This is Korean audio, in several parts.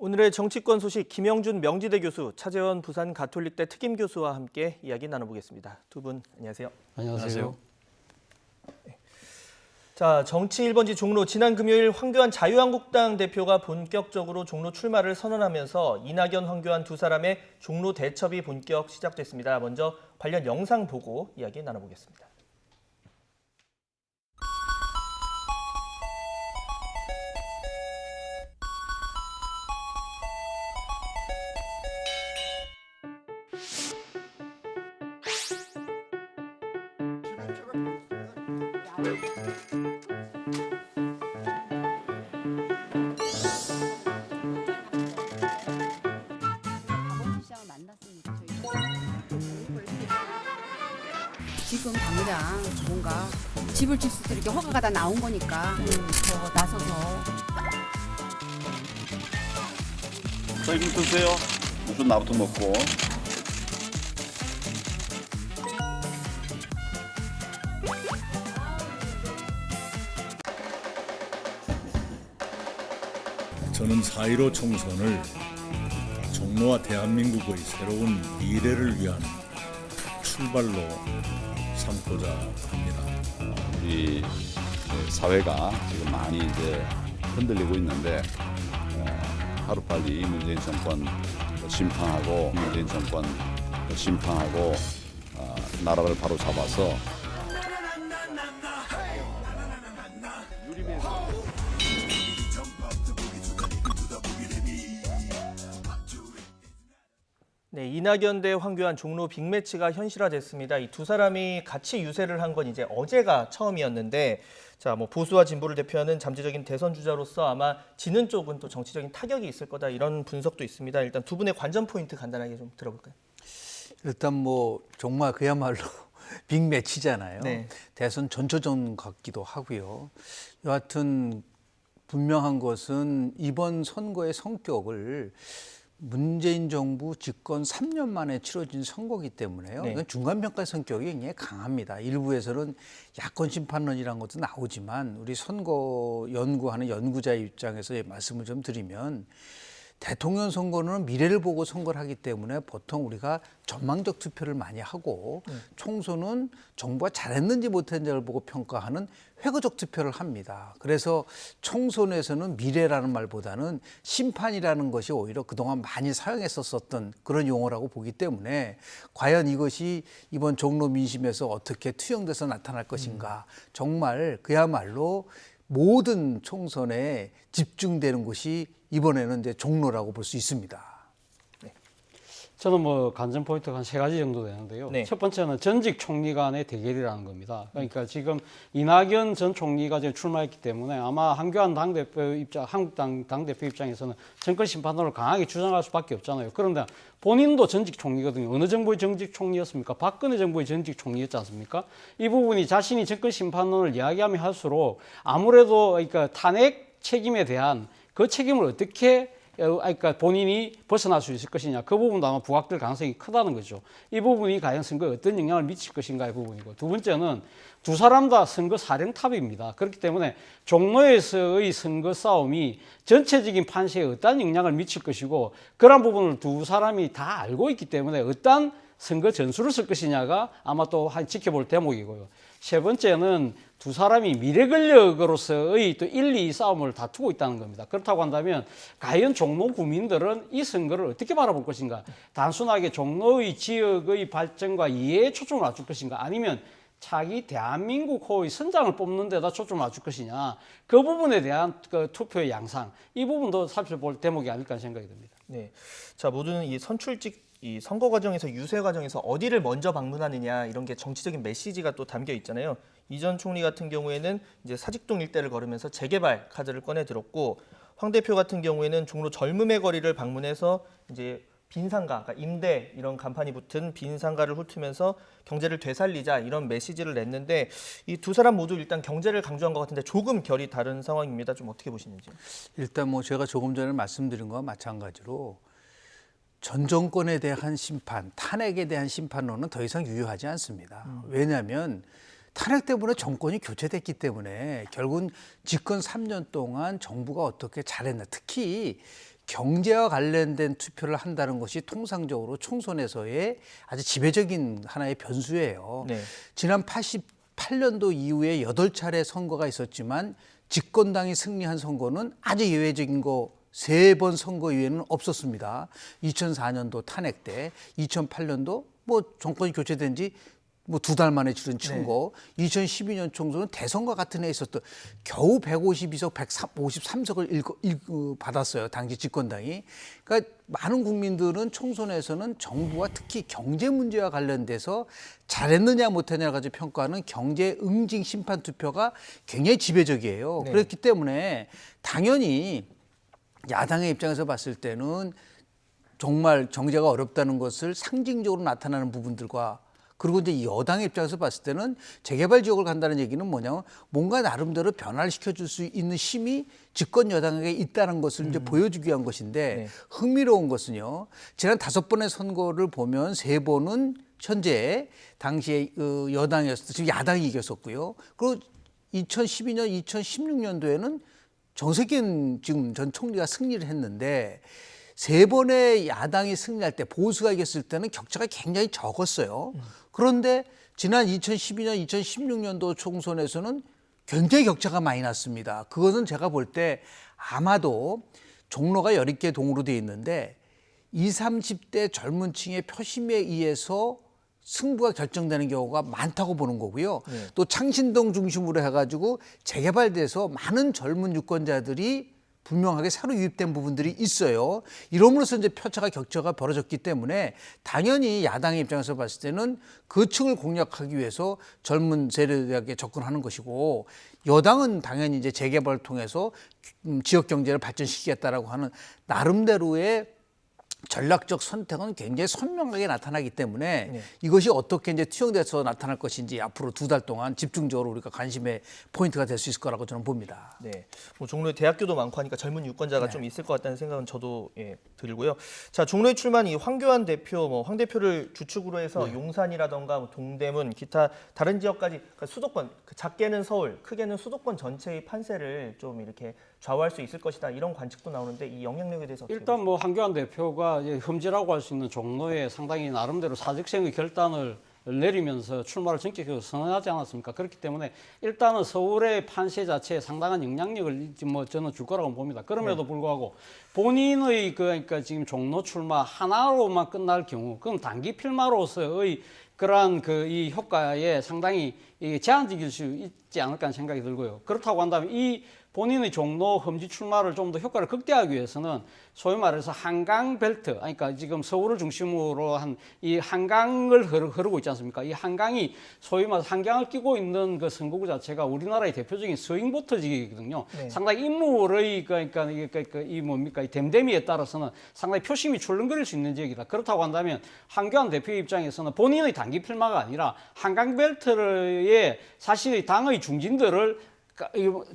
오늘의 정치권 소식 김영준 명지대 교수, 차재원 부산 가톨릭대 특임 교수와 함께 이야기 나눠보겠습니다. 두 분 안녕하세요. 안녕하세요. 자, 정치 1번지 종로 지난 금요일 황교안 자유한국당 대표가 본격적으로 종로 출마를 선언하면서 이낙연, 황교안 두 사람의 종로 대첩이 본격 시작됐습니다. 먼저 관련 영상 보고 이야기 나눠보겠습니다. 지금 당장 뭔가 집을 질 수도 이렇게 허가가 다 나온 거니까 더 나서서. 저희 좀 드세요. 무슨 나부터 먹고. 저는 4.15 총선을 종로와 대한민국의 새로운 미래를 위한 출발로 삼고자 합니다. 우리 사회가 지금 많이 이제 흔들리고 있는데 하루빨리 문재인 정권 심판하고 나라를 바로 잡아서 네, 이낙연 대 황교안 종로 빅매치가 현실화됐습니다. 이 두 사람이 같이 유세를 한 건 이제 어제가 처음이었는데, 자, 뭐 보수와 진보를 대표하는 잠재적인 대선 주자로서 아마 지는 쪽은 또 정치적인 타격이 있을 거다 이런 분석도 있습니다. 일단 두 분의 관전 포인트 간단하게 좀 들어볼까요? 일단 뭐 정말 그야말로 빅매치잖아요. 네. 대선 전초전 같기도 하고요. 여하튼 분명한 것은 이번 선거의 성격을 문재인 정부 집권 3년 만에 치러진 선거이기 때문에요. 네. 이건 중간평가 성격이 굉장히 강합니다. 일부에서는 야권 심판론이라는 것도 나오지만 우리 선거 연구하는 연구자의 입장에서 말씀을 좀 드리면 대통령 선거는 미래를 보고 선거를 하기 때문에 보통 우리가 전망적 투표를 많이 하고 총선은 정부가 잘했는지 못했는지를 보고 평가하는 회고적 투표를 합니다. 그래서 총선에서는 미래라는 말보다는 심판이라는 것이 오히려 그동안 많이 사용했었던 그런 용어라고 보기 때문에 과연 이것이 이번 종로 민심에서 어떻게 투영돼서 나타날 것인가 정말 그야말로 모든 총선에 집중되는 곳이 이번에는 이제 종로라고 볼 수 있습니다. 저는 뭐 관전 포인트가 한 3가지 정도 되는데요. 네. 첫 번째는 전직 총리 간의 대결이라는 겁니다. 그러니까 지금 이낙연 전 총리가 지금 출마했기 때문에 아마 황교안 당대표 입장, 한국당 당대표 입장에서는 정권 심판론을 강하게 주장할 수밖에 없잖아요. 그런데 본인도 전직 총리거든요. 어느 정부의 전직 총리였습니까? 박근혜 정부의 전직 총리였지 않습니까? 이 부분이 자신이 정권 심판론을 이야기하면 할수록 아무래도 그러니까 탄핵 책임에 대한 그 책임을 어떻게 그러니까 본인이 벗어날 수 있을 것이냐, 그 부분도 아마 부각될 가능성이 크다는 거죠. 이 부분이 과연 선거에 어떤 영향을 미칠 것인가의 부분이고, 두 번째는 두 사람 다 선거 사령탑입니다. 그렇기 때문에 종로에서의 선거 싸움이 전체적인 판세에 어떤 영향을 미칠 것이고, 그런 부분을 두 사람이 다 알고 있기 때문에 어떤 선거 전술을 쓸 것이냐가 아마 또 지켜볼 대목이고요. 세 번째는 두 사람이 미래 권력으로서의 또 1, 2 싸움을 다투고 있다는 겁니다. 그렇다고 한다면 과연 종로 구민들은 이 선거를 어떻게 바라볼 것인가? 단순하게 종로의 지역의 발전과 이해에 초점을 맞출 것인가? 아니면 차기 대한민국 호의 선장을 뽑는 데다 초점을 맞출 것이냐? 그 부분에 대한 그 투표의 양상, 이 부분도 살펴볼 대목이 아닐까 생각이 듭니다. 네, 자, 모두는 이 선출직 이 선거 과정에서 유세 과정에서 어디를 먼저 방문하느냐 이런 게 정치적인 메시지가 또 담겨 있잖아요. 이 전 총리 같은 경우에는 이제 사직동 일대를 걸으면서 재개발 카드를 꺼내 들었고, 황 대표 같은 경우에는 종로 젊음의 거리를 방문해서 이제 빈상가, 그러니까 임대 이런 간판이 붙은 빈상가를 훑으면서 경제를 되살리자 이런 메시지를 냈는데, 이 두 사람 모두 일단 경제를 강조한 것 같은데 조금 결이 다른 상황입니다. 좀 어떻게 보시는지요? 일단 뭐 제가 조금 전에 말씀드린 것과 마찬가지로 전 정권에 대한 심판, 탄핵에 대한 심판론은 더 이상 유효하지 않습니다. 왜냐하면 탄핵 때문에 정권이 교체됐기 때문에 결국은 집권 3년 동안 정부가 어떻게 잘했나, 특히 경제와 관련된 투표를 한다는 것이 통상적으로 총선에서의 아주 지배적인 하나의 변수예요. 네. 지난 88년도 이후에 8차례 선거가 있었지만 집권당이 승리한 선거는 아주 예외적인 거 3번 선거 이외에는 없었습니다. 2004년도 탄핵 때, 2008년도 뭐 정권이 교체된 지 뭐 2달 만에 치른 선거, 2012년 총선은 대선과 같은 해에 있었던 겨우 152석, 153석을 받았어요. 당시 집권당이. 그러니까 많은 국민들은 총선에서는 정부와 특히 경제 문제와 관련돼서 잘했느냐 못했느냐 가지고 평가하는 경제 응징 심판 투표가 굉장히 지배적이에요. 네. 그렇기 때문에 당연히 야당의 입장에서 봤을 때는 정말 경제가 어렵다는 것을 상징적으로 나타나는 부분들과 그리고 이제 여당의 입장에서 봤을 때는 재개발 지역을 간다는 얘기는 뭐냐면 뭔가 나름대로 변화를 시켜줄 수 있는 힘이 집권 여당에게 있다는 것을 이제 보여주기 위한 것인데 네. 흥미로운 것은요. 지난 5번의 선거를 보면 3번은 현재 당시에 여당이었을 때 지금 야당이 이겼었고요. 그리고 2012년, 2016년도에는 정세균 지금 전 총리가 승리를 했는데 3번의 야당이 승리할 때 보수가 이겼을 때는 격차가 굉장히 적었어요. 그런데 지난 2012년, 2016년도 총선에서는 굉장히 격차가 많이 났습니다. 그것은 제가 볼 때 아마도 종로가 10개 동으로 되어 있는데 20, 30대 젊은 층의 표심에 의해서 승부가 결정되는 경우가 많다고 보는 거고요. 네. 또 창신동 중심으로 해가지고 재개발돼서 많은 젊은 유권자들이 분명하게 새로 유입된 부분들이 있어요. 이러므로써 이제 표차가 격차가 벌어졌기 때문에 당연히 야당의 입장에서 봤을 때는 그 층을 공략하기 위해서 젊은 세대에게 접근하는 것이고 여당은 당연히 이제 재개발을 통해서 지역 경제를 발전시키겠다라고 하는 나름대로의 전략적 선택은 굉장히 선명하게 나타나기 때문에 네. 이것이 어떻게 이제 투영돼서 나타날 것인지 앞으로 2달 동안 집중적으로 우리가 관심의 포인트가 될 수 있을 거라고 저는 봅니다. 네, 뭐 종로에 대학교도 많고 하니까 젊은 유권자가 좀 있을 것 같다는 생각은 저도 들고요. 자, 종로에 출마한 이 황교안 대표, 뭐 황 대표를 주축으로 해서 용산이라던가 뭐 동대문, 기타 다른 지역까지 그러니까 수도권, 작게는 서울, 크게는 수도권 전체의 판세를 좀 이렇게 좌우할 수 있을 것이다 이런 관측도 나오는데 이 영향력에 대해서 어떻게 일단 뭐 황교안 대표가 이제 흠지라고 할 수 있는 종로에 상당히 나름대로 사직생의 결단을 내리면서 출마를 전격적으로 선언하지 않았습니까? 그렇기 때문에 일단은 서울의 판세 자체에 상당한 영향력을 뭐 저는 줄 거라고 봅니다. 그럼에도 불구하고 본인의 그러니까 지금 종로 출마 하나로만 끝날 경우, 그럼 단기 필마로서의 그러한 이 효과에 상당히 제한적일 수 있지 않을까 하는 생각이 들고요. 그렇다고 한다면 이 본인의 종로 험지 출마를 좀 더 효과를 극대화하기 위해서는 소위 말해서 한강 벨트, 그러니까 지금 서울을 중심으로 한 이 한강을 흐르고 있지 않습니까? 이 한강이 소위 말해서 한강을 끼고 있는 그 선거구 자체가 우리나라의 대표적인 스윙보터 지역이거든요. 네. 상당히 인물의 그러니까 이 뭡니까? 이 댐댐이에 따라서는 상당히 표심이 출렁거릴 수 있는 지역이다. 그렇다고 한다면 황교안 대표 입장에서는 본인의 단기 필마가 아니라 한강 벨트의 사실 당의 중진들을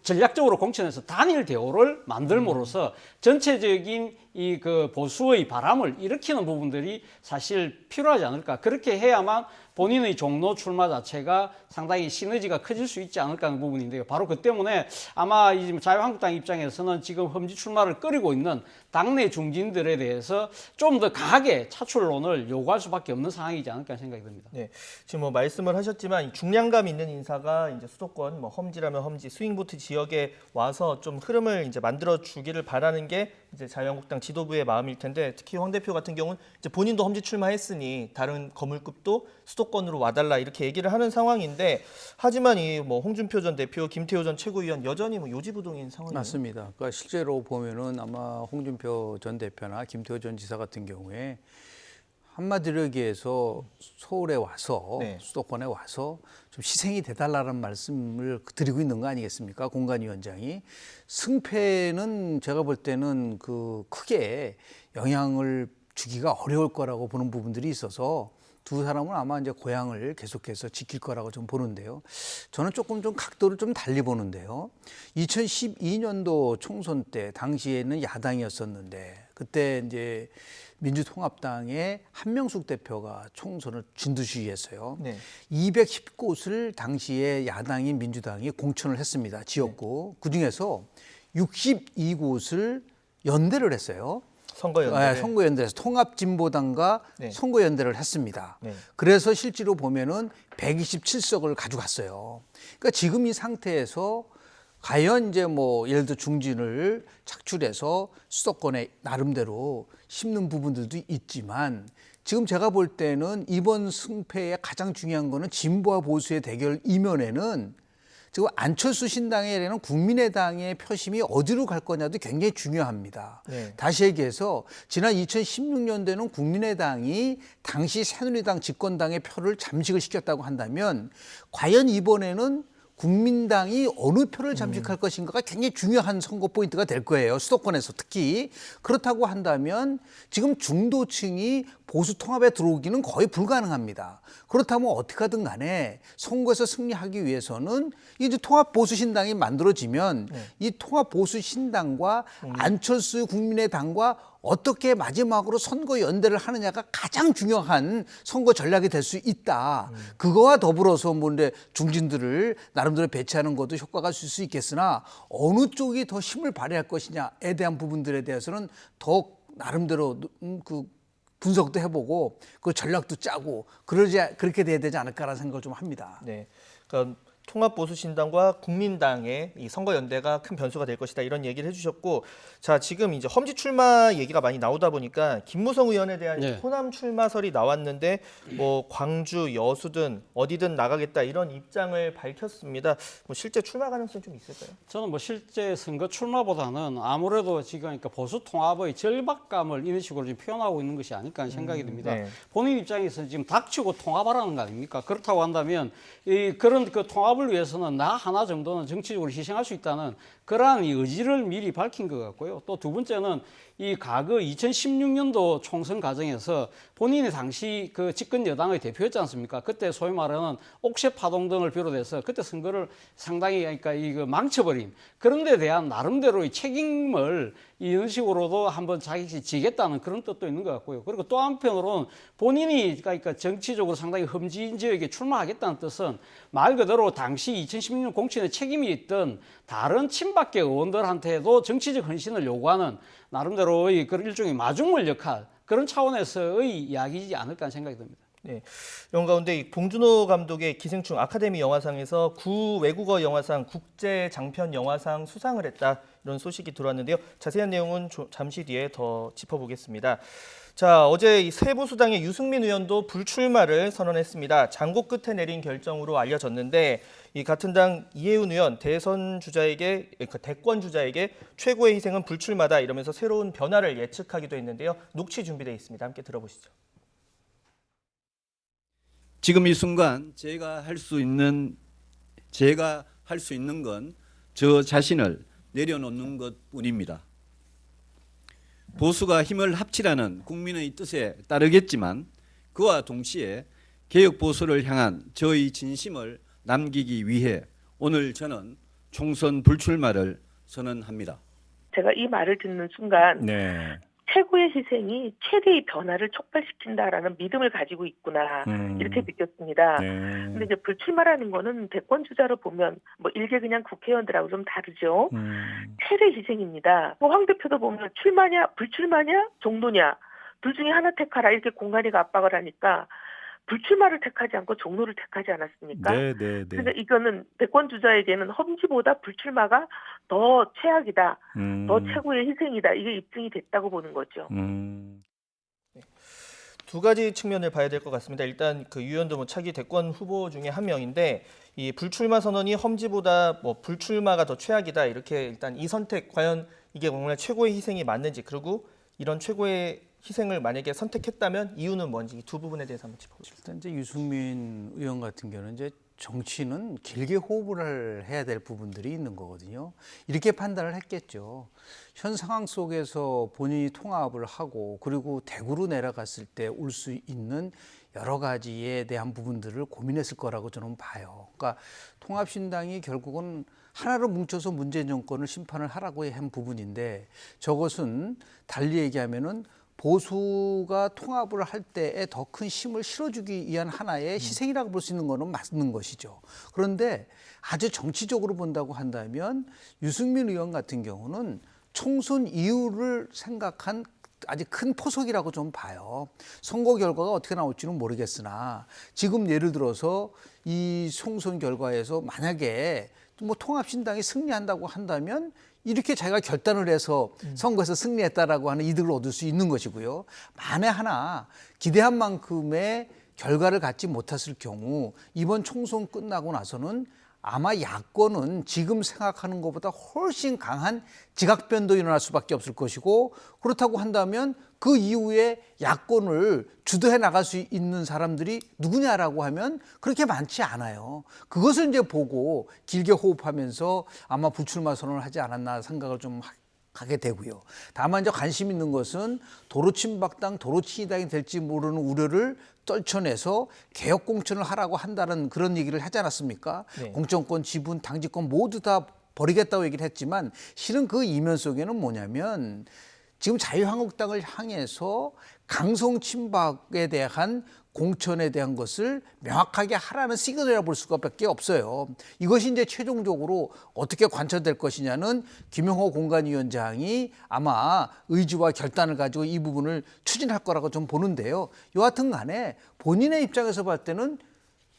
전략적으로 공천해서 단일 대우를 만들므로써 전체적인 이 그 보수의 바람을 일으키는 부분들이 사실 필요하지 않을까. 그렇게 해야만 본인의 종로 출마 자체가 상당히 시너지가 커질 수 있지 않을까 하는 부분인데요. 바로 그 때문에 아마 이 자유한국당 입장에서는 지금 험지 출마를 끓이고 있는 당내 중진들에 대해서 좀 더 강하게 차출론을 요구할 수밖에 없는 상황이지 않을까 하는 생각이 듭니다. 네, 지금 뭐 말씀을 하셨지만 중량감 있는 인사가 이제 수도권 뭐 험지라면 험지, 스윙보트 지역에 와서 좀 흐름을 이제 만들어 주기를 바라는 게 이제 자유한국당 지도부의 마음일 텐데 특히 황 대표 같은 경우는 이제 본인도 험지 출마했으니 다른 거물급도 수도권으로 와달라 이렇게 얘기를 하는 상황인데 하지만 이 뭐 홍준표 전 대표, 김태호 전 최고위원 여전히 뭐 요지부동인 상황이에요. 맞습니다. 그러니까 실제로 보면은 아마 홍준표 전 대표나 김태호 전 지사 같은 경우에 한마디로 얘기해서 서울에 와서 네. 수도권에 와서 좀 희생이 돼달라는 말씀을 드리고 있는 거 아니겠습니까? 공관위원장이. 승패는 제가 볼 때는 그 크게 영향을 주기가 어려울 거라고 보는 부분들이 있어서 두 사람은 아마 이제 고향을 계속해서 지킬 거라고 좀 보는데요. 저는 조금 좀 각도를 좀 달리 보는데요. 2012년도 총선 때 당시에는 야당이었었는데 그때 이제 민주통합당의 한명숙 대표가 총선을 진두지휘했어요. 네. 210곳을 당시에 야당인 민주당이 공천을 했습니다. 지역구. 그중에서 62곳을 연대를 했어요. 선거연대. 선거연대에서 통합진보당과 네. 선거연대를 했습니다. 네. 그래서 실제로 보면은 127석을 가져갔어요. 그러니까 지금 이 상태에서 과연 이제 뭐 예를 들어 중진을 착출해서 수도권에 나름대로 심는 부분들도 있지만 지금 제가 볼 때는 이번 승패의 가장 중요한 거는 진보와 보수의 대결 이면에는 지금 안철수 신당에는 국민의당의 표심이 어디로 갈 거냐도 굉장히 중요합니다. 네. 다시 얘기해서 지난 2016년도에는 국민의당이 당시 새누리당 집권당의 표를 잠식을 시켰다고 한다면 과연 이번에는 국민당이 어느 표를 잠식할 것인가가 굉장히 중요한 선거 포인트가 될 거예요. 수도권에서 특히. 그렇다고 한다면 지금 중도층이 보수 통합에 들어오기는 거의 불가능합니다. 그렇다면 어떻게 하든 간에 선거에서 승리하기 위해서는 이제 통합 보수 신당이 만들어지면 이 통합 보수 신당과 안철수 국민의당과 어떻게 마지막으로 선거 연대를 하느냐가 가장 중요한 선거 전략이 될 수 있다. 그거와 더불어서 뭔데 중진들을 나름대로 배치하는 것도 효과가 있을 수 있겠으나 어느 쪽이 더 힘을 발휘할 것이냐에 대한 부분들에 대해서는 더 나름대로 그 분석도 해보고 그 전략도 짜고 그렇게 돼야 되지 않을까라는 생각을 좀 합니다. 네. 그러니까 통합보수신당과 국민당의 이 선거연대가 큰 변수가 될 것이다 이런 얘기를 해주셨고, 자 지금 이제 험지 출마 얘기가 많이 나오다 보니까 김무성 의원에 대한 네. 호남 출마설이 나왔는데 뭐 광주, 여수든 어디든 나가겠다 이런 입장을 밝혔습니다. 뭐 실제 출마 가능성 좀 있을까요? 저는 뭐 실제 선거 출마보다는 아무래도 지금 그러니까 보수 통합의 절박감을 이런 식으로 지금 표현하고 있는 것이 아닐까 하는 생각이 듭니다. 네. 본인 입장에서는 지금 닥치고 통합하라는 거 아닙니까? 그렇다고 한다면 그런 그 통합을 위해서는 나 하나 정도는 정치적으로 희생할 수 있다는 그러한 이 의지를 미리 밝힌 것 같고요. 또 두 번째는 이 과거 2016년도 총선 과정에서 본인이 당시 그 집권 여당의 대표였지 않습니까? 그때 소위 말하는 옥새 파동 등을 비롯해서 그때 선거를 상당히 그러니까 이거 망쳐버린 그런 데 대한 나름대로의 책임을 이런 식으로도 한번 자기가 지겠다는 그런 뜻도 있는 것 같고요. 그리고 또 한편으로는 본인이 그러니까 정치적으로 상당히 험지인 지역에 출마하겠다는 뜻은 말 그대로 당시 2016년 공천에 책임이 있던 다른 친박계 의원들한테도 정치적 헌신을 요구하는 나름대로의 그런 일종의 마중물 역할 그런 차원에서의 이야기이지 않을까 하는 생각이 듭니다. 네. 이런 가운데 이 봉준호 감독의 기생충 아카데미 영화상에서 외국어 영화상 국제 장편 영화상 수상을 했다 이런 소식이 들어왔는데요. 자세한 내용은 잠시 뒤에 더 짚어보겠습니다. 자, 어제 이 세보수당의 유승민 의원도 불출마를 선언했습니다. 장고 끝에 내린 결정으로 알려졌는데 이 같은 당 이해운 의원 대권 주자에게 최고의 희생은 불출마다 이러면서 새로운 변화를 예측하기도 했는데요. 녹취 준비되어 있습니다. 함께 들어보시죠. 지금 이 순간 제가 할 수 있는 건 저 자신을 내려놓는 것뿐입니다. 보수가 힘을 합치라는 국민의 뜻에 따르겠지만 그와 동시에 개혁 보수를 향한 저의 진심을 남기기 위해 오늘 저는 총선 불출마를 선언합니다. 제가 이 말을 듣는 순간 네. 최고의 희생이 최대의 변화를 촉발시킨다라는 믿음을 가지고 있구나 이렇게 느꼈습니다. 네. 근데 이제 불출마라는 거는 대권 주자로 보면 뭐 일개 그냥 국회의원들하고 좀 다르죠. 최대 희생입니다. 뭐 황 대표도 보면 출마냐 불출마냐 종로냐 둘 중에 하나 택하라 이렇게 공간이가 압박을 하니까 불출마를 택하지 않고 종로를 택하지 않았습니까? 네. 그러니까 이거는 대권 주자에게는 험지보다 불출마가 더 최악이다, 더 최고의 희생이다 이게 입증이 됐다고 보는 거죠. 두 가지 측면을 봐야 될 것 같습니다. 일단 그 유 의원도 뭐 차기 대권 후보 중에 한 명인데 이 불출마 선언이 험지보다 뭐 불출마가 더 최악이다 이렇게 일단 이 선택 과연 이게 정말 최고의 희생이 맞는지 그리고 이런 최고의 희생을 만약에 선택했다면 이유는 뭔지 이 두 부분에 대해서 한번 짚어보죠. 일단 이제 유승민 의원 같은 경우는 이제 정치는 길게 호흡을 해야 될 부분들이 있는 거거든요. 이렇게 판단을 했겠죠. 현 상황 속에서 본인이 통합을 하고 그리고 대구로 내려갔을 때 올 수 있는 여러 가지에 대한 부분들을 고민했을 거라고 저는 봐요. 그러니까 통합신당이 결국은 하나로 뭉쳐서 문재인 정권을 심판을 하라고 한 부분인데 저것은 달리 얘기하면은 보수가 통합을 할 때에 더 큰 힘을 실어주기 위한 하나의 희생이라고 볼 수 있는 것은 맞는 것이죠. 그런데 아주 정치적으로 본다고 한다면 유승민 의원 같은 경우는 총선 이후를 생각한 아주 큰 포석이라고 좀 봐요. 선거 결과가 어떻게 나올지는 모르겠으나 지금 예를 들어서 이 총선 결과에서 만약에 뭐 통합신당이 승리한다고 한다면 이렇게 자기가 결단을 해서 선거에서 승리했다라고 하는 이득을 얻을 수 있는 것이고요. 만에 하나 기대한 만큼의 결과를 갖지 못했을 경우 이번 총선 끝나고 나서는 아마 야권은 지금 생각하는 것보다 훨씬 강한 지각변도 일어날 수밖에 없을 것이고, 그렇다고 한다면 그 이후에 야권을 주도해 나갈 수 있는 사람들이 누구냐라고 하면 그렇게 많지 않아요. 그것을 이제 보고 길게 호흡하면서 아마 불출마 선언을 하지 않았나 생각을 좀 하게 되고요. 다만 이제 관심 있는 것은 도로친박당, 도로친이당이 될지 모르는 우려를 떨쳐내서 개혁 공천을 하라고 한다는 그런 얘기를 하지 않았습니까? 네. 공천권, 지분, 당직권 모두 다 버리겠다고 얘기를 했지만 실은 그 이면 속에는 뭐냐면 지금 자유한국당을 향해서 강성 친박에 대한 공천에 대한 것을 명확하게 하라는 시그널이라 볼 수밖에 없어요. 이것이 이제 최종적으로 어떻게 관철될 것이냐는 김영호 공관위원장이 아마 의지와 결단을 가지고 이 부분을 추진할 거라고 좀 보는데요. 여하튼 간에 본인의 입장에서 봤을 때는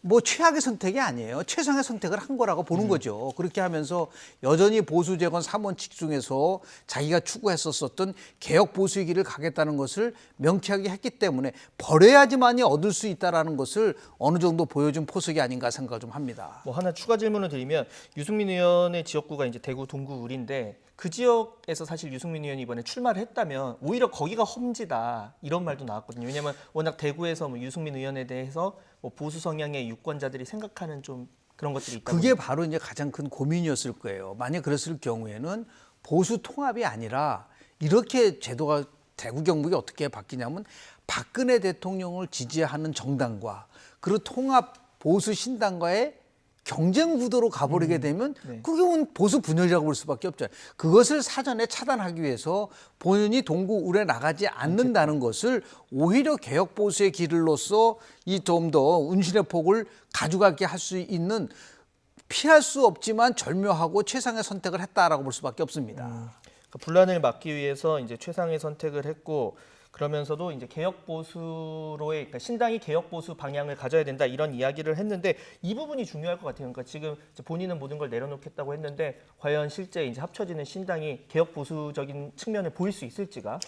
뭐 최악의 선택이 아니에요. 최상의 선택을 한 거라고 보는 거죠. 그렇게 하면서 여전히 보수 재건 3원칙 중에서 자기가 추구했었던 개혁 보수의 길을 가겠다는 것을 명쾌하게 했기 때문에 버려야지만이 얻을 수 있다는 것을 어느 정도 보여준 포석이 아닌가 생각을 좀 합니다. 뭐 하나 추가 질문을 드리면 유승민 의원의 지역구가 이제 대구 동구 울인데 그 지역에서 사실 유승민 의원이 이번에 출마를 했다면 오히려 거기가 험지다 이런 말도 나왔거든요. 왜냐하면 워낙 대구에서 뭐 유승민 의원에 대해서 뭐 보수 성향의 유권자들이 생각하는 좀 그런 것들이 있다. 그게 바로 이제 가장 큰 고민이었을 거예요. 만약 그랬을 경우에는 보수 통합이 아니라 이렇게 제도가 대구 경북이 어떻게 바뀌냐면 박근혜 대통령을 지지하는 정당과 그리고 통합 보수 신당과의 경쟁 구도로 가버리게 되면 그게 보수 분열이라고 볼 수밖에 없죠. 그것을 사전에 차단하기 위해서 본인이 동구 울에 나가지 않는다는 것을 오히려 개혁 보수의 길로서 이 좀 더 운신의 폭을 가져가게 할 수 있는 피할 수 없지만 절묘하고 최상의 선택을 했다라고 볼 수밖에 없습니다. 그러니까 분란을 막기 위해서 이제 최상의 선택을 했고 그러면서도 이제 개혁 보수로의 그러니까 신당이 개혁 보수 방향을 가져야 된다 이런 이야기를 했는데 이 부분이 중요할 것 같아요. 그러니까 지금 이제 본인은 모든 걸 내려놓겠다고 했는데 과연 실제 이제 합쳐지는 신당이 개혁 보수적인 측면을 보일 수 있을지가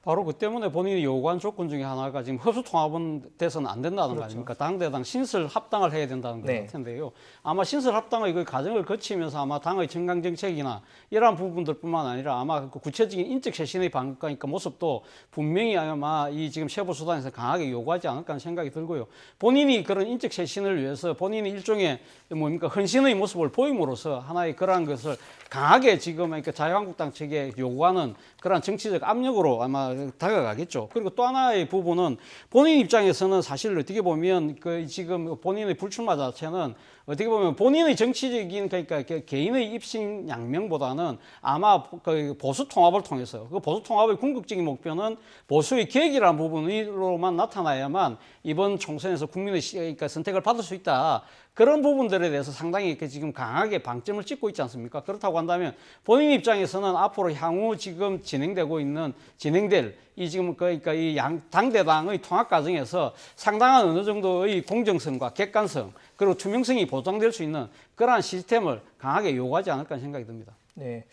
바로 그 때문에 본인이 요구한 조건 중에 하나가 지금 흡수 통합은 돼서는 안 된다는 거 아닙니까? 당대당 신설 합당을 해야 된다는 것 같은데요. 아마 신설 합당의 그 과정을 거치면서 아마 당의 정강 정책이나 이러한 부분들뿐만 아니라 아마 그 구체적인 인적 쇄신의 방법과 모습도 분명히 아마 이 지금 세부 수단에서 강하게 요구하지 않을까 하는 생각이 들고요. 본인이 그런 인적 쇄신을 위해서 본인이 일종의 뭡니까 헌신의 모습을 보임으로써 하나의 그러한 것을 강하게 지금 그러니까 자유한국당 측에 요구하는 그런 정치적 압력으로 아마 다가가겠죠. 그리고 또 하나의 부분은 본인 입장에서는 사실 어떻게 보면 그 지금 본인의 불출마 자체는 어떻게 보면 본인의 정치적인 그러니까 개인의 입신 양명보다는 아마 그 보수 통합을 통해서 그 보수 통합의 궁극적인 목표는 보수의 개혁이라는 부분으로만 나타나야만 이번 총선에서 국민의 그러니까 선택을 받을 수 있다. 그런 부분들에 대해서 상당히 지금 강하게 방점을 찍고 있지 않습니까? 그렇다고 한다면 본인 입장에서는 앞으로 향후 지금 진행될 이 지금 그러니까 이 당대당의 통합 과정에서 상당한 어느 정도의 공정성과 객관성 그리고 투명성이 보장될 수 있는 그러한 시스템을 강하게 요구하지 않을까 하는 생각이 듭니다. 네.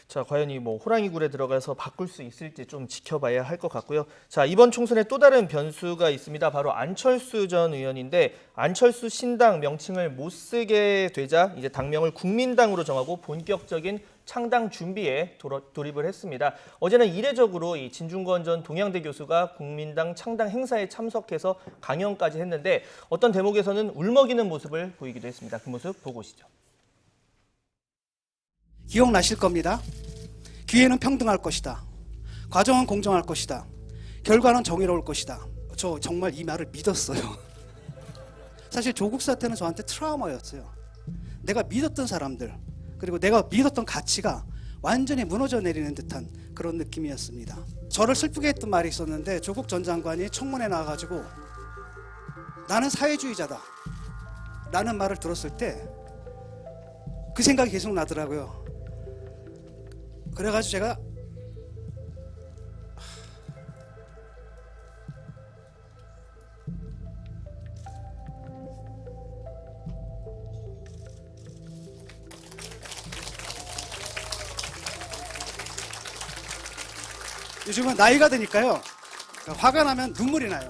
자, 과연 이 뭐 호랑이 굴에 들어가서 바꿀 수 있을지 좀 지켜봐야 할 것 같고요. 자, 이번 총선에 또 다른 변수가 있습니다. 바로 안철수 전 의원인데 안철수 신당 명칭을 못 쓰게 되자 이제 당명을 국민당으로 정하고 본격적인 창당 준비에 돌입을 했습니다. 어제는 이례적으로 이 진중권 전 동양대 교수가 국민당 창당 행사에 참석해서 강연까지 했는데 어떤 대목에서는 울먹이는 모습을 보이기도 했습니다. 그 모습 보고 오시죠. 기억나실 겁니다. 기회는 평등할 것이다. 과정은 공정할 것이다. 결과는 정의로울 것이다. 저 정말 이 말을 믿었어요. 사실 조국 사태는 저한테 트라우마였어요. 내가 믿었던 사람들 그리고 내가 믿었던 가치가 완전히 무너져 내리는 듯한 그런 느낌이었습니다. 저를 슬프게 했던 말이 있었는데 조국 전 장관이 청문회 나와가지고 나는 사회주의자다 라는 말을 들었을 때 그 생각이 계속 나더라고요. 그래가지고 제가 요즘은 나이가 드니까요, 화가 나면 눈물이 나요.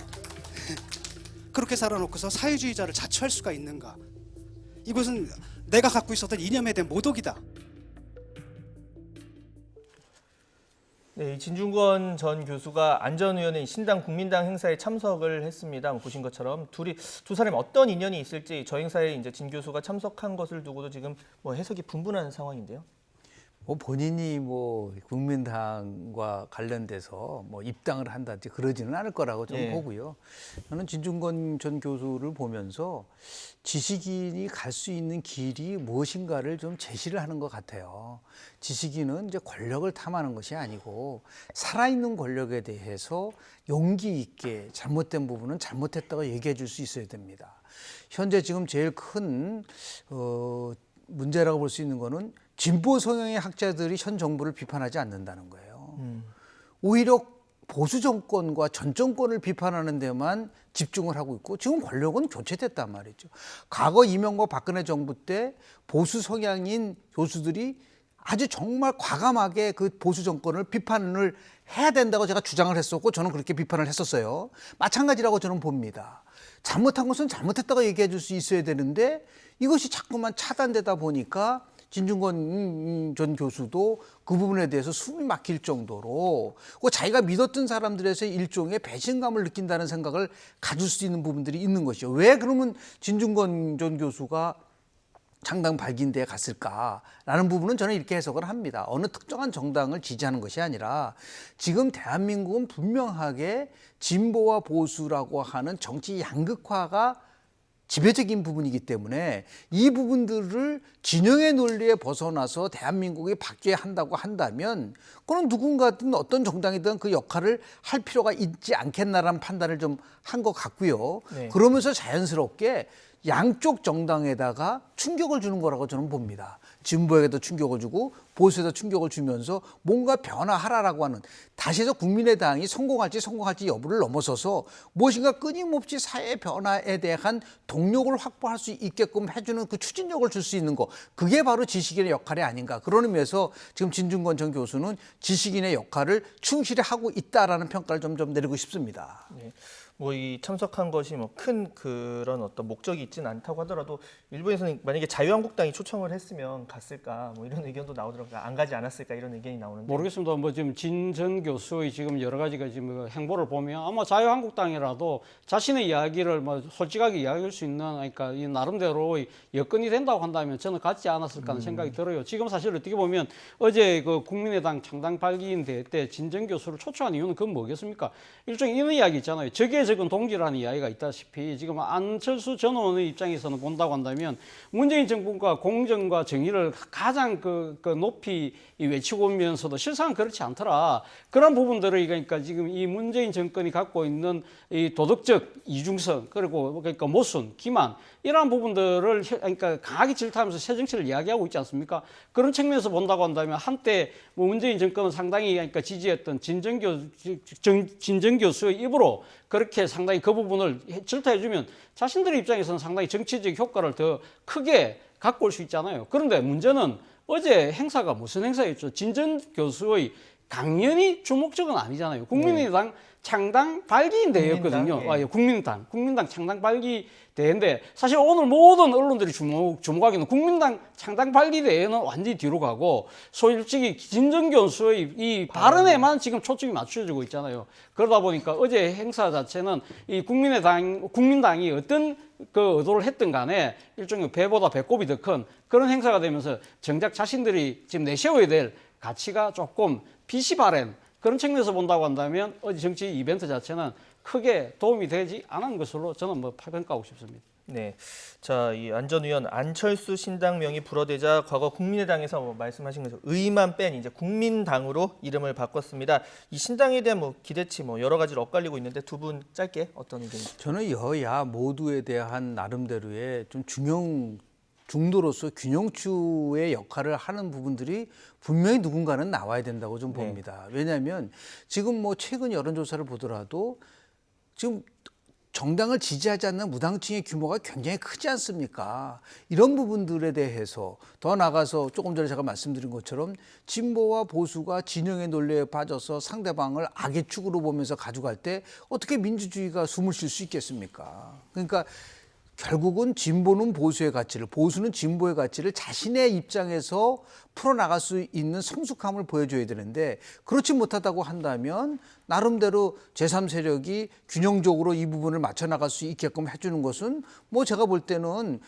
그렇게 살아놓고서 사회주의자를 자처할 수가 있는가? 이것은 내가 갖고 있었던 이념에 대한 모독이다. 네, 이 진중권 전 교수가 안전위원회 신당 국민당 행사에 참석을 했습니다. 보신 것처럼 두 사람이 어떤 인연이 있을지 저 행사에 이제 진 교수가 참석한 것을 두고도 지금 뭐 해석이 분분한 상황인데요. 뭐 본인이 뭐 국민당과 관련돼서 뭐 입당을 한다든지 그러지는 않을 거라고 저는 보고요. 저는 진중권 전 교수를 보면서 지식인이 갈 수 있는 길이 무엇인가를 좀 제시를 하는 것 같아요. 지식인은 이제 권력을 탐하는 것이 아니고 살아있는 권력에 대해서 용기 있게 잘못된 부분은 잘못했다고 얘기해 줄 수 있어야 됩니다. 현재 지금 제일 큰 문제라고 볼 수 있는 거는 진보 성향의 학자들이 현 정부를 비판하지 않는다는 거예요. 오히려 보수 정권과 전 정권을 비판하는 데만 집중을 하고 있고 지금 권력은 교체됐단 말이죠. 과거 이명박 박근혜 정부 때 보수 성향인 교수들이 아주 정말 과감하게 그 보수 정권을 비판을 해야 된다고 제가 주장을 했었고 저는 그렇게 비판을 했었어요. 마찬가지라고 저는 봅니다. 잘못한 것은 잘못했다고 얘기해 줄 수 있어야 되는데 이것이 자꾸만 차단되다 보니까 진중권 전 교수도 그 부분에 대해서 숨이 막힐 정도로 자기가 믿었던 사람들에서 일종의 배신감을 느낀다는 생각을 가질 수 있는 부분들이 있는 것이죠. 왜 그러면 진중권 전 교수가 창당 발기인대에 갔을까라는 부분은 저는 이렇게 해석을 합니다. 어느 특정한 정당을 지지하는 것이 아니라 지금 대한민국은 분명하게 진보와 보수라고 하는 정치 양극화가 지배적인 부분이기 때문에 이 부분들을 진영의 논리에 벗어나서 대한민국이 바뀌어야 한다고 한다면 그건 누군가든 어떤 정당이든 그 역할을 할 필요가 있지 않겠나라는 판단을 좀 한 것 같고요. 네. 그러면서 자연스럽게 양쪽 정당에다가 충격을 주는 거라고 저는 봅니다. 진보에게도 충격을 주고 보수에도 충격을 주면서 뭔가 변화하라라고 하는 다시 해서 국민의당이 성공할지 여부를 넘어서서 무엇인가 끊임없이 사회 변화에 대한 동력을 확보할 수 있게끔 해주는 그 추진력을 줄 수 있는 거 그게 바로 지식인의 역할이 아닌가. 그런 의미에서 지금 진중권 전 교수는 지식인의 역할을 충실히 하고 있다라는 평가를 좀 내리고 싶습니다. 네. 뭐 이 참석한 것이 뭐 큰 그런 어떤 목적이 있지는 않다고 하더라도 일부에서는 만약에 자유한국당이 초청을 했으면 갔을까 뭐 이런 의견도 나오더라고요. 안 가지 않았을까 이런 의견이 나오는데 모르겠습니다. 뭐 지금 진 전 교수의 지금 여러 가지가 지금 행보를 보면 아마 자유한국당이라도 자신의 이야기를 뭐 솔직하게 이야기할 수 있는 그러니까 이 나름대로의 여건이 된다고 한다면 저는 갖지 않았을까 하는 생각이 들어요. 지금 사실 어떻게 보면 어제 그 국민의당 창당 발기인 대회 때 진 전 교수를 초청한 이유는 그건 뭐겠습니까? 일종의 이런 이야기 있잖아요. 적의 적은 동지라는 이야기가 있다시피 지금 안철수 전 의원의 입장에서는 본다고 한다면 문재인 정부가 공정과 정의를 가장 그 높이 외치고 오면서도 실상은 그렇지 않더라. 그런 부분들을 그러니까 지금 이 문재인 정권이 갖고 있는 이 도덕적 이중성 그리고 그러니까 모순, 기만 이러한 부분들을 그러니까 강하게 질타하면서 새 정치를 이야기하고 있지 않습니까? 그런 측면에서 본다고 한다면 한때 뭐 문재인 정권은 상당히 그러니까 지지했던 진정 교수의 입으로 그렇게 상당히 그 부분을 질타해주면 자신들의 입장에서는 상당히 정치적 효과를 더 크게 갖고 올 수 있잖아요. 그런데 문제는 어제 행사가 무슨 행사였죠? 진전 교수의 강연이 주목적은 아니잖아요. 국민의당 창당 발기인 대회였거든요. 국민당 창당 발기 대회인데 사실 오늘 모든 언론들이 주목하기는 국민당 창당 발기 대회는 완전히 뒤로 가고 솔직히 진전 교수의 이 발언에만 지금 초점이 맞춰지고 있잖아요. 그러다 보니까 어제 행사 자체는 이 국민당이 어떤 그 의도를 했든 간에 일종의 배보다 배꼽이 더 큰 그런 행사가 되면서 정작 자신들이 지금 내세워야 될 가치가 조금 비시바랜 그런 측면에서 본다고 한다면 어제 정치 이벤트 자체는 크게 도움이 되지 않은 것으로 저는 뭐 평가하고 싶습니다. 네, 자, 이 안전위원 안철수 신당명이 불어대자 과거 국민의당에서 뭐 말씀하신 것처럼 의만 뺀 이제 국민당으로 이름을 바꿨습니다. 이 신당에 대한 뭐 기대치 뭐 여러 가지로 엇갈리고 있는데 두 분 짧게 어떤 의견이죠? 저는 여야 모두에 대한 나름대로의 좀 중형 중도로서 균형추의 역할을 하는 부분들이 분명히 누군가는 나와야 된다고 좀 봅니다. 왜냐하면 지금 뭐 최근 여론조사를 보더라도 지금 정당을 지지하지 않는 무당층의 규모가 굉장히 크지 않습니까? 이런 부분들에 대해서 더 나가서 조금 전에 제가 말씀드린 것처럼 진보와 보수가 진영의 논리에 빠져서 상대방을 악의 축으로 보면서 가져갈 때 어떻게 민주주의가 숨을 쉴 수 있겠습니까? 그러니까 결국은 진보는 보수의 가치를, 보수는 진보의 가치를 자신의 입장에서 풀어나갈 수 있는 성숙함을 보여줘야 되는데 그렇지 못하다고 한다면 나름대로 제3세력이 균형적으로 이 부분을 맞춰나갈 수 있게끔 해주는 것은 뭐 제가 볼 때는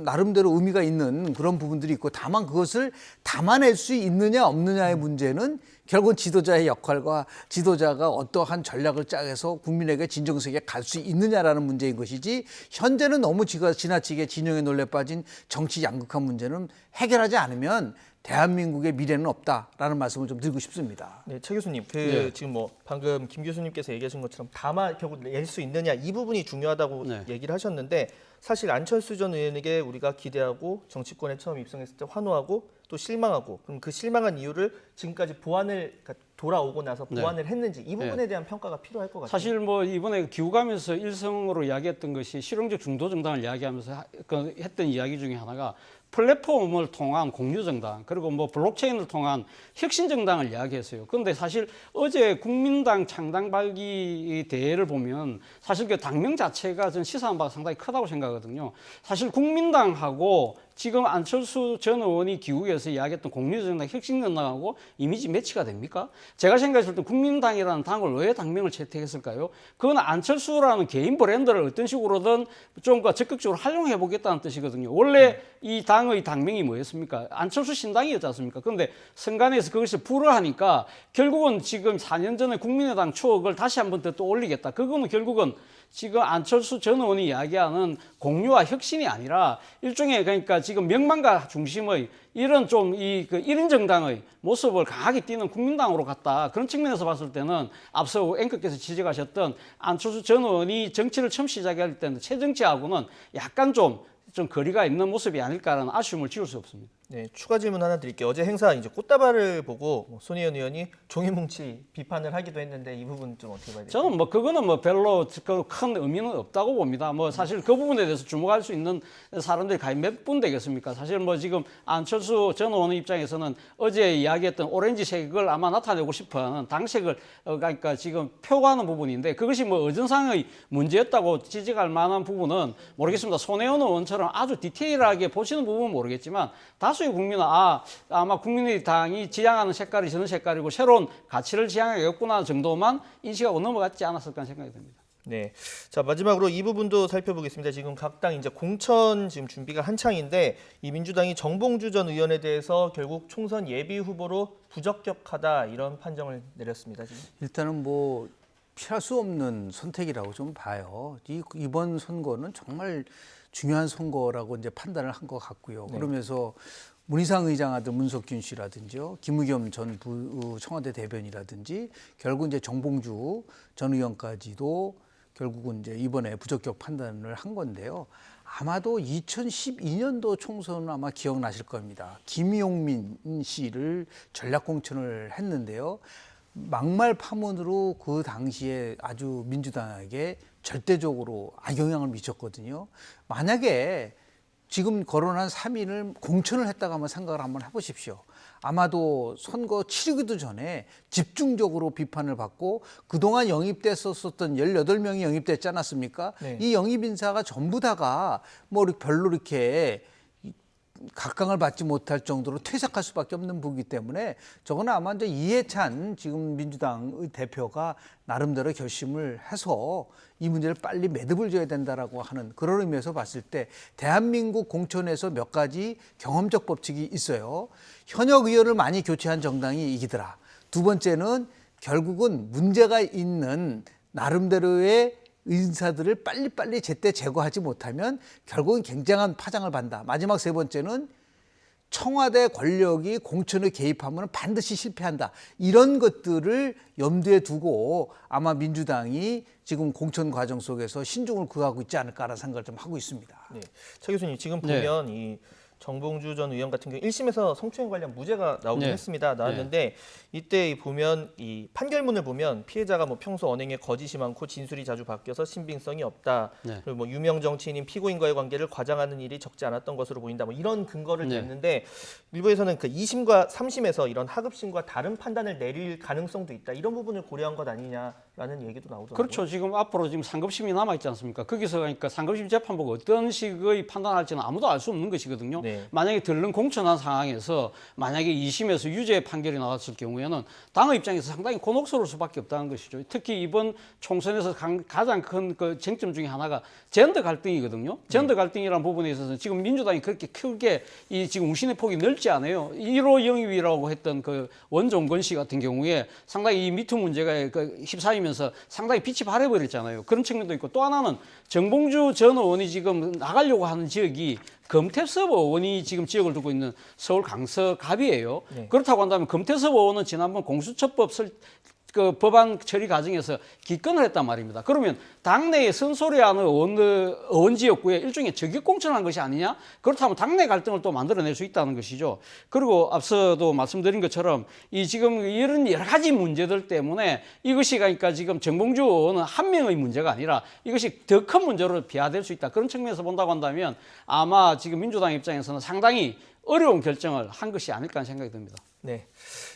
나름대로 의미가 있는 그런 부분들이 있고 다만 그것을 담아낼 수 있느냐 없느냐의 문제는 결국은 지도자의 역할과 지도자가 어떠한 전략을 짜서 국민에게 진정성에 갈 수 있느냐라는 문제인 것이지 현재는 너무 지나치게 진영의 논리에 빠진 정치 양극화 문제는 해결하지 않으면 대한민국의 미래는 없다라는 말씀을 좀 드리고 싶습니다. 네, 최 교수님, 네. 지금 뭐 방금 김 교수님께서 얘기하신 것처럼 담아 결국 낼 수 있느냐 이 부분이 중요하다고 네. 얘기를 하셨는데 사실 안철수 전 의원에게 우리가 기대하고 정치권에 처음 입성했을 때 환호하고 또 실망하고 그럼 그 실망한 이유를 지금까지 그러니까 돌아오고 나서 보완을 했는지 이 부분에 대한 평가가 필요할 것 같아요. 사실 뭐 이번에 기후가면서 일성으로 이야기했던 것이 실용적 중도 정당을 이야기하면서 했던 이야기 중에 하나가 플랫폼을 통한 공유 정당 그리고 뭐 블록체인을 통한 혁신 정당을 이야기했어요. 그런데 사실 어제 국민당 창당 발기 대회를 보면 사실 그 당명 자체가 전 시사한 바가 상당히 크다고 생각하거든요. 사실 국민당하고 지금 안철수 전 의원이 기후에서 이야기했던 공유정당, 혁신정당하고 이미지 매치가 됩니까? 제가 생각했을 때 국민당이라는 당을 왜 당명을 채택했을까요? 그건 안철수라는 개인 브랜드를 어떤 식으로든 좀 적극적으로 활용해 보겠다는 뜻이거든요. 원래 이 당의 당명이 뭐였습니까? 안철수 신당이었지 않습니까? 그런데 선관위에서 그것을 불허하니까 결국은 지금 4년 전에 국민의당 추억을 다시 한번 더 떠올리겠다. 그거는 결국은 지금 안철수 전 의원이 이야기하는 공유와 혁신이 아니라 일종의 그러니까 지금 명망가 중심의 이런 좀 이 그 1인 정당의 모습을 강하게 띠는 국민당으로 갔다. 그런 측면에서 봤을 때는 앞서 앵커께서 지적하셨던 안철수 전 의원이 정치를 처음 시작할 때는 최정치하고는 약간 좀 거리가 있는 모습이 아닐까라는 아쉬움을 지울 수 없습니다. 네, 추가 질문 하나 드릴게요. 어제 행사 이제 꽃다발을 보고 손혜원 의원이 종이뭉치 비판을 하기도 했는데 이 부분 좀 어떻게 봐야 될까요? 저는 뭐 그거는 뭐 별로 큰 의미는 없다고 봅니다. 뭐 사실 그 부분에 대해서 주목할 수 있는 사람들이 과연 몇 분 되겠습니까? 사실 뭐 지금 안철수 전 의원 입장에서는 어제 이야기했던 오렌지색을 아마 나타내고 싶어하는 당색을 그러니까 지금 표하는 부분인데 그것이 뭐 의전상의 문제였다고 지적할 만한 부분은 모르겠습니다. 손혜원 의원처럼 아주 디테일하게 보시는 부분은 모르겠지만 다수의 국민은 아마 국민의당이 지향하는 색깔이 저런 색깔이고 새로운 가치를 지향하겠구나 정도만 인식하고 넘어갔지 않았을까 생각이 듭니다. 네, 자 마지막으로 이 부분도 살펴보겠습니다. 지금 각 당 이제 공천 지금 준비가 한창인데 이 민주당이 정봉주 전 의원에 대해서 결국 총선 예비 후보로 부적격하다 이런 판정을 내렸습니다. 지금. 일단은 뭐 피할 수 없는 선택이라고 좀 봐요. 이번 선거는 정말 중요한 선거라고 이제 판단을 한 것 같고요. 네. 그러면서 문희상 의장 아들 문석균 씨라든지요, 김의겸 전 청와대 대변이라든지 결국 이제 정봉주 전 의원까지도 결국은 이제 이번에 부적격 판단을 한 건데요. 아마도 2012년도 총선은 아마 기억나실 겁니다. 김용민 씨를 전략 공천을 했는데요. 막말 파문으로 그 당시에 아주 민주당에게 절대적으로 악영향을 미쳤거든요. 만약에 지금 거론한 3인을 공천을 했다고 한번 생각을 한번 해보십시오. 아마도 선거 치르기도 전에 집중적으로 비판을 받고 그동안 영입됐었던 18명이 영입됐지 않았습니까? 네. 이 영입 인사가 전부 다가 뭐 별로 이렇게 각광을 받지 못할 정도로 퇴색할 수밖에 없는 부분이기 때문에 저건 아마 이제 이해찬 지금 민주당의 대표가 나름대로 결심을 해서 이 문제를 빨리 매듭을 져야 된다라고 하는 그런 의미에서 봤을 때 대한민국 공천에서 몇 가지 경험적 법칙이 있어요. 현역 의원을 많이 교체한 정당이 이기더라. 두 번째는 결국은 문제가 있는 나름대로의 인사들을 빨리빨리 제때 제거하지 못하면 결국은 굉장한 파장을 받는다. 마지막 세 번째는 청와대 권력이 공천에 개입하면 반드시 실패한다. 이런 것들을 염두에 두고 아마 민주당이 지금 공천 과정 속에서 신중을 구하고 있지 않을까라는 생각을 좀 하고 있습니다. 네. 차 교수님 지금 보면 이 정봉주 전 의원 같은 경우 1심에서 성추행 관련 무죄가 나오긴 했습니다. 나왔는데 이때 보면 이 판결문을 보면 피해자가 뭐 평소 언행에 거짓이 많고 진술이 자주 바뀌어서 신빙성이 없다. 그리고 뭐 유명 정치인인 피고인과의 관계를 과장하는 일이 적지 않았던 것으로 보인다. 뭐 이런 근거를 냈는데 일부에서는 그 2심과 3심에서 이런 하급심과 다른 판단을 내릴 가능성도 있다. 이런 부분을 고려한 것 아니냐라는 얘기도 나오더라고요. 그렇죠. 지금 앞으로 지금 상급심이 남아 있지 않습니까? 거기서 그러니까 상급심 재판부가 어떤 식의 판단할지는 아무도 알 수 없는 것이거든요. 만약에 들른 공천한 상황에서 만약에 2심에서 유죄 판결이 나왔을 경우에는 당의 입장에서 상당히 곤혹스러울 수밖에 없다는 것이죠. 특히 이번 총선에서 가장 큰 그 쟁점 중에 하나가 젠더 갈등이거든요. 젠더 갈등이라는 부분에 있어서 지금 민주당이 그렇게 크게 이 지금 우신의 폭이 넓지 않아요. 1호 영입이라고 했던 그 원종건 씨 같은 경우에 상당히 이 미투 문제가 그 휩싸이면서 상당히 빛이 발해버렸잖아요. 그런 측면도 있고 또 하나는 정봉주 전 의원이 지금 나가려고 하는 지역이 금태섭 의원이 지금 지역을 두고 있는 서울 강서갑이에요. 그렇다고 한다면 금태섭 의원은 지난번 공수처법 그 법안 처리 과정에서 기권을 했단 말입니다. 그러면 당내에 선소리하는 의원 지역구에 일종의 저격 공천한 것이 아니냐? 그렇다면 당내 갈등을 또 만들어낼 수 있다는 것이죠. 그리고 앞서도 말씀드린 것처럼 이 지금 이런 여러 가지 문제들 때문에 이것이 그러니까 지금 정봉주 의원은 한 명의 문제가 아니라 이것이 더 큰 문제로 비화될 수 있다. 그런 측면에서 본다고 한다면 아마 지금 민주당 입장에서는 상당히 어려운 결정을 한 것이 아닐까 하는 생각이 듭니다. 네.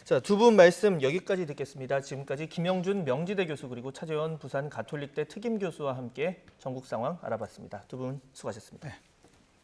자, 두 분 말씀 여기까지 듣겠습니다. 지금까지 김영준 명지대 교수 그리고 차재원 부산 가톨릭대 특임 교수와 함께 전국 상황 알아봤습니다. 두 분 수고하셨습니다. 네.